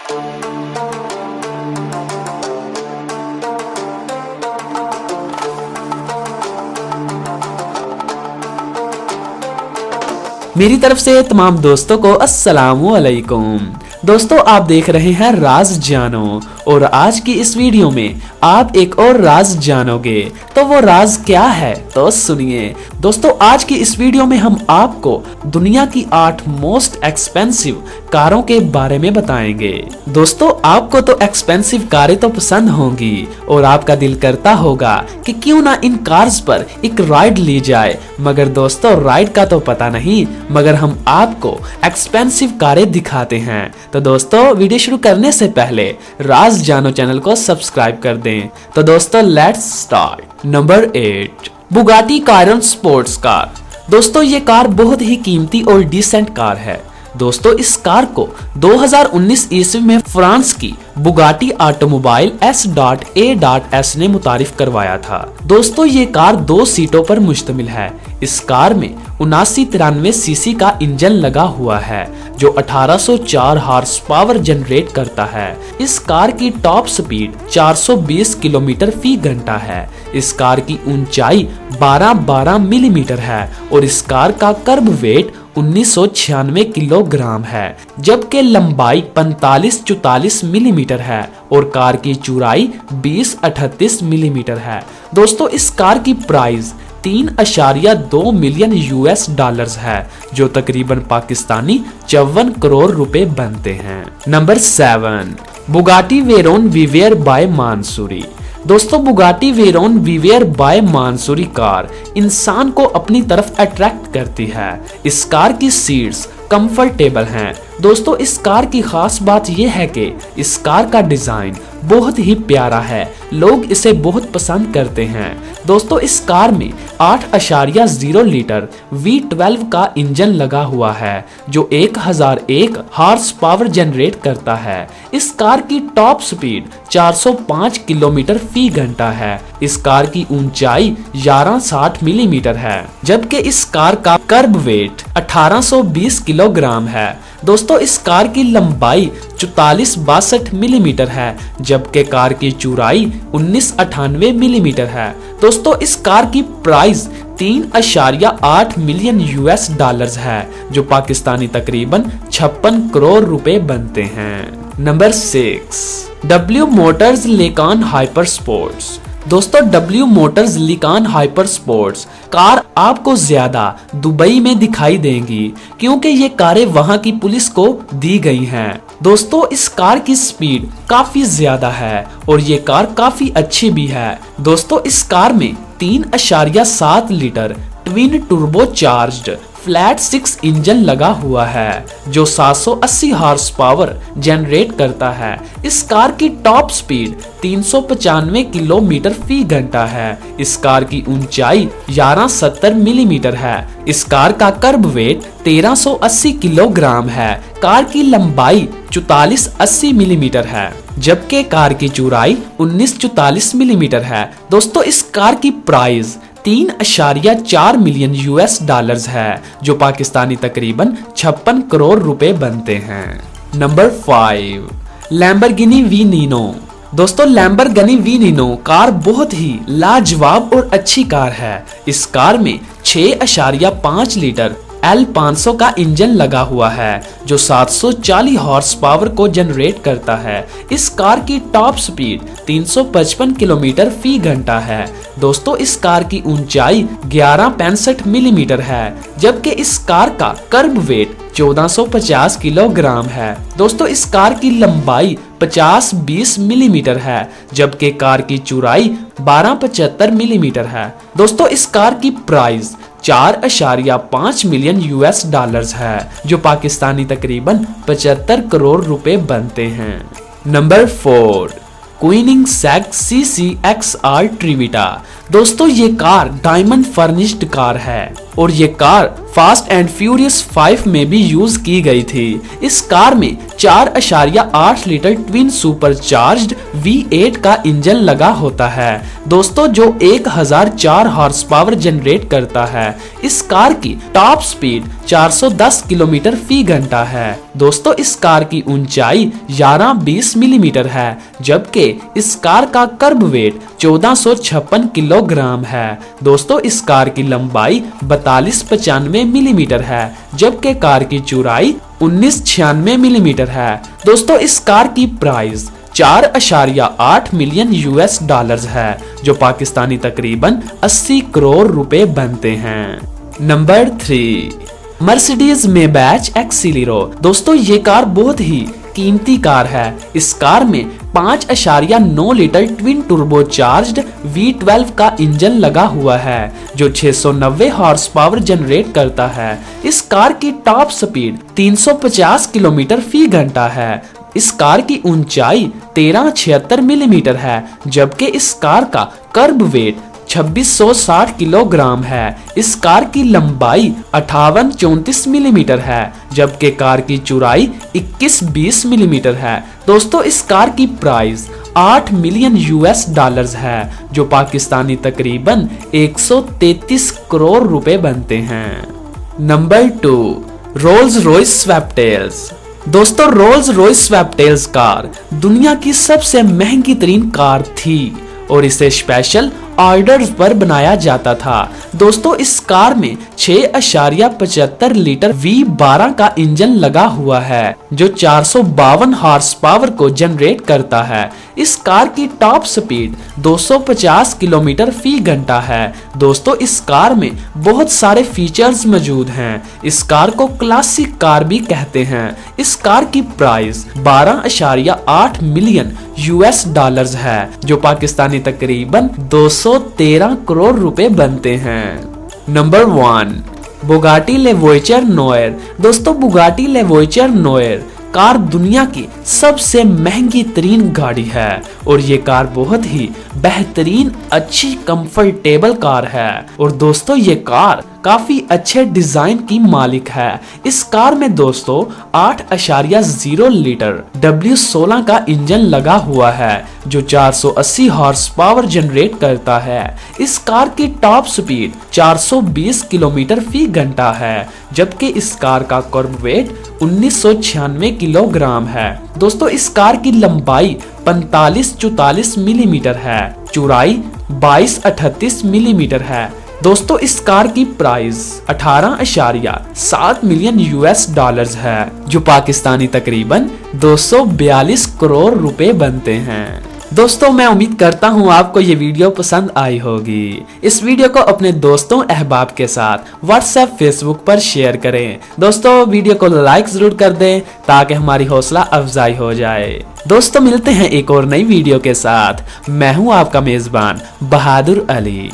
मेरी तरफ से तमाम दोस्तों को अस्सलामु अलैकुम। दोस्तों, आप देख रहे हैं राज जानो और आज की इस वीडियो में आप एक और राज जानोगे। तो वो राज क्या है तो सुनिए। दोस्तों, आज की इस वीडियो में हम आपको दुनिया की 8 मोस्ट एक्सपेंसिव कारों के बारे में बताएंगे। दोस्तों, आपको तो एक्सपेंसिव कारें तो पसंद होंगी और आपका दिल करता होगा कि क्यों ना इन कार्स पर एक राइड ली जाए, मगर दोस्तों राइड का तो पता नहीं, मगर हम आपको एक्सपेंसिव कारें दिखाते हैं। तो दोस्तों, वीडियो शुरू करने से पहले राज जानो चैनल को सब्सक्राइब कर दें। तो दोस्तों, let's start. Number 8, Bugatti Chiron sports car. दोस्तों, ये कार बहुत ही कीमती और डिसेंट कार है। दोस्तों, इस कार को 2019 ईस्वी में फ्रांस की बुगाटी ऑटोमोबाइल S.A.S ने मुतारिफ करवाया था। दोस्तों, ये कार 2 सीटों पर मुश्तमिल है। इस कार में 7993 सीसी का इंजन लगा हुआ है जो 1804 हॉर्स पावर जनरेट करता है। इस कार की टॉप स्पीड 420 किलोमीटर फी घंटा है। इस कार की ऊंचाई 12 मिलीमीटर है और इस कार का कर्ब वेट 1996 किलोग्राम है, जबकि लंबाई 45-44 मिलीमीटर है और कार की चौड़ाई 20-38 मिलीमीटर है। दोस्तों, इस कार की प्राइस 3.2 मिलियन $US है, जो तकरीबन पाकिस्तानी 54 करोड़ रुपए बनते हैं। Number 7, Bugatti Veyron Vivere by Mansory. दोस्तों, Bugatti Veyron Vivere by Mansory car इंसान को अपनी तरफ अट्रैक्ट करती है। इस कार की सीट्स कंफर्टेबल हैं। दोस्तों, इस कार की खास बात यह है कि इस कार का डिजाइन बहुत ही प्यारा है, लोग इसे बहुत पसंद करते हैं। दोस्तों, इस कार में 8.0 लीटर V12 का इंजन लगा हुआ है जो 1001 हॉर्स पावर जनरेट करता है। इस कार की टॉप स्पीड 405 किलोमीटर फी घंटा है। इस कार की ऊंचाई 1160 मिलीमीटर है, जबकि इस कार का कर्ब वेट 1820 किलोग्राम है। दोस्तों, इस कार की लंबाई 44-62 मिलीमीटर है, जबकि कार की चौड़ाई 1998 मिलीमीटर है। दोस्तों, इस कार की प्राइस 3.8 मिलियन $US है, जो पाकिस्तानी तकरीबन 56 करोड़ रुपए बनते हैं। Number 6, W motors Lykan hyper sports. दोस्तों, W motors Lykan hyper sports car आपको ज्यादा दुबई में दिखाई देंगी क्योंकि ये कारें वहां की पुलिस को दी गई हैं। दोस्तों, इस कार की स्पीड काफी ज्यादा है और ये कार काफी अच्छी भी है। दोस्तों, इस कार में 3.7 litre twin turbo charged flat 6 engine लगा हुआ है जो 780 हॉर्स पावर जनरेट करता है। इस कार की टॉप स्पीड 395 किलोमीटर फी घंटा है। इस कार की ऊंचाई 1170 मिलीमीटर है। इस कार का कर्ब वेट 1380 किलोग्राम है। कार की लंबाई 44-80 मिलीमीटर है, जबकि कार की चौड़ाई 1944 मिलीमीटर है। दोस्तों, इस कार की प्राइस 3.4 मिलियन $US है, जो पाकिस्तानी तकरीबन 56 करोड़ रुपए बनते हैं। Number 5, Lamborghini Veneno. दोस्तों, लैम्बोर्गिनी वीनिनो कार बहुत ही लाजवाब और अच्छी कार है। इस कार में 6.5 लीटर L500 का इंजन लगा हुआ है जो 740 हॉर्स पावर को जनरेट करता है। इस कार की टॉप स्पीड 355 किलोमीटर फी घंटा है। दोस्तों, इस कार की ऊंचाई 1165 मिलीमीटर है, जबकि इस कार का कर्ब वेट 1450 किलोग्राम है। दोस्तों, इस कार की लंबाई 50-20 मिलीमीटर है, जबकि कार की चौड़ाई 1275 मिलीमीटर है। दोस्तों, इस कार की प्राइस 4.5 मिलियन $US है, जो पाकिस्तानी तकरीबन 75 करोड़ रुपए बनते हैं। Number 4, क्वीनिंगसैग CCXR ट्रिविटा। दोस्तों, ये कार डायमंड फर्निश्ड कार है। और ये कार फास्ट एंड फ्यूरियस 5 में भी यूज की गई थी। इस कार में 4.8 लीटर ट्विन सुपरचार्ज्ड V8 का इंजन लगा होता है दोस्तों, जो 1004 हॉर्स पावर जनरेट करता है। इस कार की टॉप स्पीड 410 किलोमीटर फी घंटा है दोस्तों। इस कार की ऊंचाई 1120 मिलीमीटर है, जबकि इस कार का कर्ब वेट 1456 किलोग्राम है दोस्तों। इस कार की लंबाई 4295 मिलीमीटर है, जबकि कार की चौड़ाई 1996 मिलीमीटर है दोस्तों। इस कार की प्राइस 4.8 मिलियन US डॉलर्स है, जो पाकिस्तानी तकरीबन 80 करोड़ रुपए बनते हैं। नंबर 3, मर्सिडीज मेबैच एक्सीलेरो दोस्तों, ये कार बहुत ही कीमती कार है। इस कार में 5.9 लीटर ट्विन टर्बोचार्ज्ड V12 का इंजन लगा हुआ है, जो 690 हॉर्स पावर जनरेट करता है। इस कार की टॉप स्पीड 350 किलोमीटर फी घंटा है। इस कार की ऊंचाई 1376 मिलीमीटर है, जबकि इस कार का कर्ब वेट 2660 किलोग्राम है। इस कार की लंबाई 5834 मिलीमीटर है, जबकि कार की चौड़ाई 2120 मिलीमीटर है दोस्तों। इस कार की प्राइस 8 मिलियन US डॉलर्स है, जो पाकिस्तानी तकरीबन 133 करोड़ रुपए बनते हैं। नंबर 2, रोल्स रॉयस स्वैपटेल्स दोस्तों, रोल्स रॉयस स्वैपटेल्स कार दुनिया की सबसे महंगी तरीन कार थी और इसे स्पेशल ऑर्डर्स पर बनाया जाता था दोस्तों। इस कार में 6.75 लीटर V12 का इंजन लगा हुआ है, जो 452 हॉर्स पावर को जनरेट करता है। इस कार की टॉप स्पीड 250 किलोमीटर फी घंटा है दोस्तों। इस कार में बहुत सारे फीचर्स मौजूद हैं। इस कार को क्लासिक कार भी कहते हैं। इस कार की प्राइस 12.8 मिलियन US डॉलर्स है, जो पाकिस्तानी तकरीबन 213 करोड़ रुपए बनते हैं। नंबर 1, बुगाटी लेवोइचर नोयर दोस्तों, बुगाटी लेवोइचर नोयर कार दुनिया की सबसे महंगी तरीन गाड़ी है और ये कार बहुत ही बेहतरीन अच्छी कंफर्टेबल कार है। और दोस्तों ये कार काफी अच्छे डिजाइन की मालिक है। इस कार में दोस्तों 8.0 लीटर W16 का इंजन लगा हुआ है, जो 480 हॉर्स पावर जनरेट करता है। इस कार की टॉप स्पीड 420 किलोमीटर फी घंटा है, जबकि इस कार का कर्ब वेट 1996 किलोग्राम है दोस्तों। इस कार की लंबाई 4544 मिलीमीटर है, चौड़ाई 2238 मिलीमीटर है दोस्तों। इस कार की प्राइस 18.7 मिलियन US डॉलर्स है, जो पाकिस्तानी तकरीबन 242 करोड़ रुपए बनते हैं। दोस्तों मैं उम्मीद करता हूँ आपको ये वीडियो पसंद आई होगी। इस वीडियो को अपने दोस्तों अहबाब के साथ व्हाट्सएप फेसबुक पर शेयर करें। दोस्तों वीडियो को लाइक जरूर कर दें ताकि हमारी हौसला अफजाई हो जाए। दोस्तों मिलते हैं एक और नई वीडियो के साथ। मैं हूँ आपका मेजबान बहादुर अली।